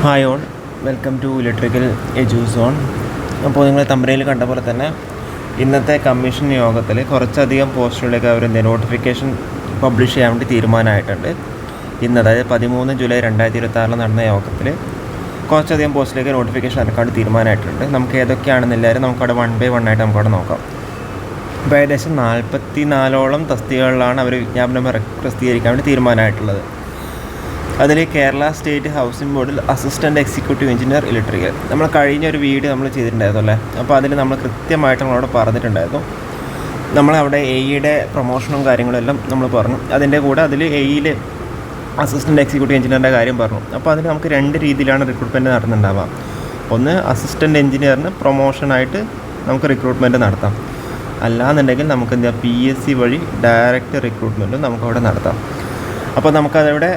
Hi all, welcome to electrical Eduzone. അപ്പോൾ നിങ്ങൾ തമ്പനയിൽ കണ്ട പോലെ തന്നെ ഇന്നത്തെ കമ്മീഷൻ യോഗത്തിൽ കുറച്ചധികം പോസ്റ്റുകളിലേക്ക് അവർ നോട്ടിഫിക്കേഷൻ പബ്ലിഷ് ചെയ്യാൻ വേണ്ടി തീരുമാനമായിട്ടുണ്ട്. ഇന്ന് അതായത് 13 ജൂലൈ 2026 നടന്ന യോഗത്തിൽ കുറച്ചധികം പോസ്റ്റിലേക്ക് നോട്ടിഫിക്കേഷൻ ഇറക്കാൻ തീരുമാനമായിട്ടുണ്ട്. നമുക്ക് ഏതൊക്കെയാണെന്നില്ലാരും നമുക്കവിടെ 1 by 1 ആയിട്ട് നമുക്കവിടെ നോക്കാം. അപ്പോൾ ഏകദേശം 44ഓളം തസ്തികകളിലാണ് അവർ വിജ്ഞാപനം പ്രസിദ്ധീകരിക്കാൻ വേണ്ടി തീരുമാനമായിട്ടുള്ളത്. അതിൽ കേരള സ്റ്റേറ്റ് ഹൗസിംഗ് ബോർഡിൽ അസിസ്റ്റൻറ്റ് എക്സിക്യൂട്ടീവ് എഞ്ചിനീയർ ഇലക്ട്രിക്കൽ നമ്മൾ കഴിഞ്ഞൊരു വീഡിയോ നമ്മൾ ചെയ്തിട്ടുണ്ടായിരുന്നു അല്ലേ. അപ്പോൾ അതിൽ നമ്മൾ കൃത്യമായിട്ട് നമ്മളവിടെ പറഞ്ഞിട്ടുണ്ടായിരുന്നു. നമ്മളവിടെ എയുടെ പ്രൊമോഷനും കാര്യങ്ങളെല്ലാം നമ്മൾ പറഞ്ഞു. അതിൻ്റെ കൂടെ അതിൽ എയിൽ അസിസ്റ്റൻറ്റ് എക്സിക്യൂട്ടീവ് എഞ്ചിനീയറിൻ്റെ കാര്യം പറഞ്ഞു. അപ്പോൾ അതിന് നമുക്ക് 2 രീതിയിലാണ് റിക്രൂട്ട്മെൻറ്റ് നടത്തുന്നുണ്ടാവുക. ഒന്ന്, അസിസ്റ്റൻറ്റ് എഞ്ചിനീയറിന് പ്രൊമോഷനായിട്ട് നമുക്ക് റിക്രൂട്ട്മെൻറ്റ് നടത്താം. അല്ലാന്നുണ്ടെങ്കിൽ നമുക്ക് PSC വഴി ഡയറക്റ്റ് റിക്രൂട്ട്മെൻറ്റും നമുക്കവിടെ നടത്താം. അപ്പോൾ നമുക്കതവിടെ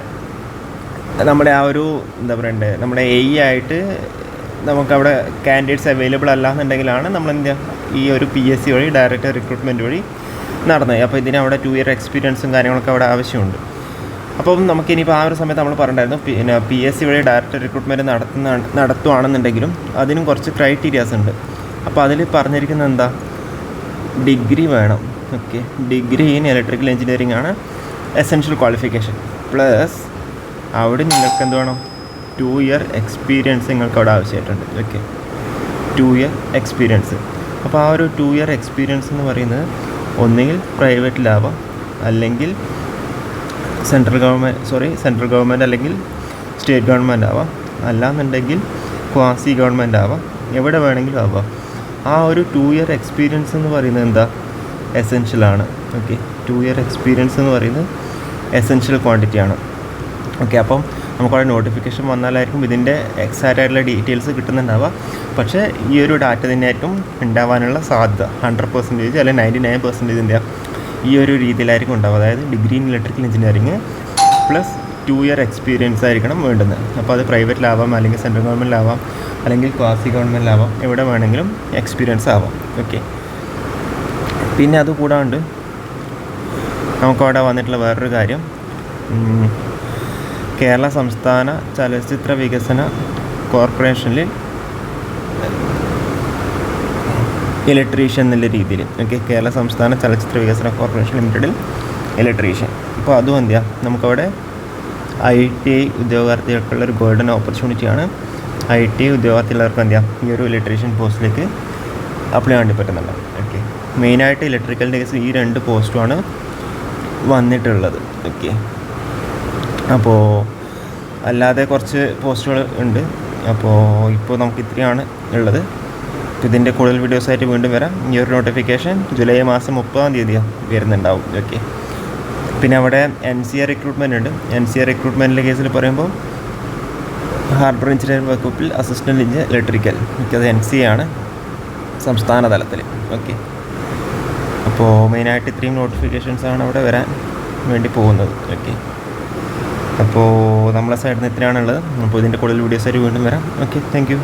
നമ്മുടെ ആ ഒരു നമ്മുടെ ആയിട്ട് നമുക്കവിടെ കാൻഡിഡേറ്റ്സ് അവൈലബിൾ അല്ലാന്നുണ്ടെങ്കിലാണ് ഈ ഒരു PSC വഴി ഡയറക്റ്റ് റിക്രൂട്ട്മെൻറ്റ് വഴി നടന്നത്. അപ്പോൾ ഇതിനവിടെ 2 year എക്സ്പീരിയൻസും കാര്യങ്ങളൊക്കെ അവിടെ ആവശ്യമുണ്ട്. അപ്പം നമുക്കിനിയിപ്പോൾ ആ ഒരു സമയത്ത് നമ്മൾ പറഞ്ഞിട്ടുണ്ടായിരുന്നു, പിന്നെ PSC വഴി ഡയറക്റ്റ് റിക്രൂട്ട്മെൻറ്റ് നടത്തുകയാണെന്നുണ്ടെങ്കിലും അതിനും കുറച്ച് ക്രൈറ്റീരിയാസ് ഉണ്ട്. അപ്പോൾ അതിൽ പറഞ്ഞിരിക്കുന്നത് എന്താ, ഡിഗ്രി വേണം. Okay, degree in electrical engineering ആണ് എസെൻഷ്യൽ ക്വാളിഫിക്കേഷൻ. പ്ലസ് അവിടെ നിങ്ങൾക്ക് എന്ത് വേണം, 2 year എക്സ്പീരിയൻസ് നിങ്ങൾക്ക് അവിടെ ആവശ്യമായിട്ടുണ്ട്. Okay, 2 year experience. അപ്പോൾ ആ ഒരു 2 year എക്സ്പീരിയൻസ് എന്ന് പറയുന്നത് ഒന്നുകിൽ പ്രൈവറ്റിലാവാം, അല്ലെങ്കിൽ സെൻട്രൽ ഗവൺമെൻറ് അല്ലെങ്കിൽ സ്റ്റേറ്റ് ഗവൺമെൻറ് ആവാം, അല്ലാന്നുണ്ടെങ്കിൽ ക്വാസി ഗവൺമെൻറ് ആവാം, എവിടെ വേണമെങ്കിലും ആവാം. ആ ഒരു 2 year എക്സ്പീരിയൻസ് എന്ന് പറയുന്നത് എന്താ, എസെൻഷ്യലാണ്. ഓക്കെ, 2 year എക്സ്പീരിയൻസ് എന്ന് പറയുന്നത് എസെൻഷ്യൽ ക്വാണ്ടിറ്റിയാണ്. ഓക്കെ, അപ്പം നമുക്കവിടെ നോട്ടിഫിക്കേഷൻ വന്നാലായിരിക്കും ഇതിൻ്റെ എക്സാക്റ്റ് ആയിട്ടുള്ള ഡീറ്റെയിൽസ് കിട്ടുന്നുണ്ടാവുക. പക്ഷേ ഈ ഒരു ഡാറ്റ തന്നെയായിരിക്കും ഉണ്ടാവാനുള്ള സാധ്യത. 100% അല്ലെങ്കിൽ 99% ഈ ഒരു രീതിയിലായിരിക്കും ഉണ്ടാവുക. അതായത് degree in electrical engineering plus 2 year experience ആയിരിക്കണം വേണ്ടുന്നത്. അപ്പോൾ അത് പ്രൈവറ്റിലാവാം, അല്ലെങ്കിൽ സെൻട്രൽ ഗവൺമെൻറ്റിലാവാം, അല്ലെങ്കിൽ ക്വാസി ഗവൺമെൻറ്റിലാവാം, എവിടെ വേണമെങ്കിലും എക്സ്പീരിയൻസ് ആവാം. ഓക്കെ, പിന്നെ അതുകൂടാണ്ട് നമുക്കവിടെ വന്നിട്ടുള്ള വേറൊരു കാര്യം, കേരള സംസ്ഥാന ചലച്ചിത്ര വികസന കോർപ്പറേഷനിൽ ഇലക്ട്രീഷ്യൻ എന്നുള്ള രീതിയിൽ. ഓക്കെ, കേരള സംസ്ഥാന ചലച്ചിത്ര വികസന കോർപ്പറേഷൻ ലിമിറ്റഡിൽ ഇലക്ട്രീഷ്യൻ. അപ്പോൾ അതും എന്തിയാ, നമുക്കവിടെ ITI ഉദ്യോഗാർത്ഥികൾക്കുള്ളൊരു ഗോൾഡൻ ഓപ്പർച്യൂണിറ്റിയാണ്. ITI ഉദ്യോഗാർത്ഥികൾക്ക് എന്തിയാ ഈ ഒരു ഇലക്ട്രീഷ്യൻ പോസ്റ്റിലേക്ക് അപ്ലൈ ചെയ്യാൻ വേണ്ടി പറ്റുന്നുണ്ട്. ഓക്കെ, മെയിനായിട്ട് ഇലക്ട്രിക്കലിൻ്റെ കേസ് ഈ 2 പോസ്റ്റുമാണ് വന്നിട്ടുള്ളത്. ഓക്കെ, അപ്പോൾ അല്ലാതെ കുറച്ച് പോസ്റ്റുകൾ ഉണ്ട്. അപ്പോൾ ഇപ്പോൾ നമുക്ക് ഇത്രയാണ് ഉള്ളത്. ഇതിൻ്റെ കൂടുതൽ വീഡിയോസായിട്ട് വീണ്ടും വരാം. ഈ ഒരു നോട്ടിഫിക്കേഷൻ ജൂലൈ മാസം 30 വരുന്നുണ്ടാവും. ഓക്കെ, പിന്നെ അവിടെ NCA റിക്രൂട്ട്മെൻ്റ് ഉണ്ട്. NCA റിക്രൂട്ട്മെൻറ്റിൻ്റെ കേസിൽ പറയുമ്പോൾ ഹാർബർ എഞ്ചിനീയറിംഗ് വകുപ്പിൽ അസിസ്റ്റൻറ്റ് എഞ്ചിനീയർ ഇലക്ട്രിക്കൽ, അത് NCA ആണ് സംസ്ഥാന തലത്തിൽ. ഓക്കെ, അപ്പോൾ മെയിനായിട്ട് ഇത്രയും നോട്ടിഫിക്കേഷൻസാണ് അവിടെ വരാൻ വേണ്ടി പോകുന്നത്. ഓക്കെ, അപ്പോൾ നമ്മളെ സൈഡിൽ നിന്ന് ഇത്രയാണുള്ളത്. അപ്പോൾ ഇതിൻ്റെ കൂടുതൽ വീഡിയോസായിട്ട് വീണ്ടും വരാം. Okay, thank you.